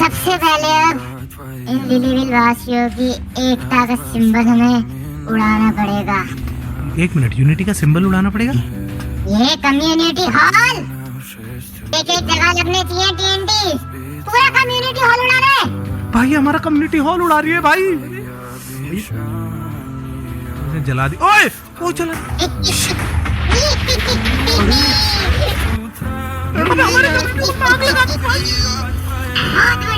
सबसे पहले अब इन लिलीविल वासियों की एकता का सिंबल हमें उड़ाना पड़ेगा। एक मिनट, यूनिटी का सिंबल उड़ाना पड़ेगा? ये कम्युनिटी हॉल एक एक जगह लगने चाहिए टीएनटी। पूरा कम्युनिटी हॉल उड़ा रहे। भाई हमारा कम्युनिटी हॉल उड़ा रही है भाई। उसने जला दी। ओए वो जला। बहुत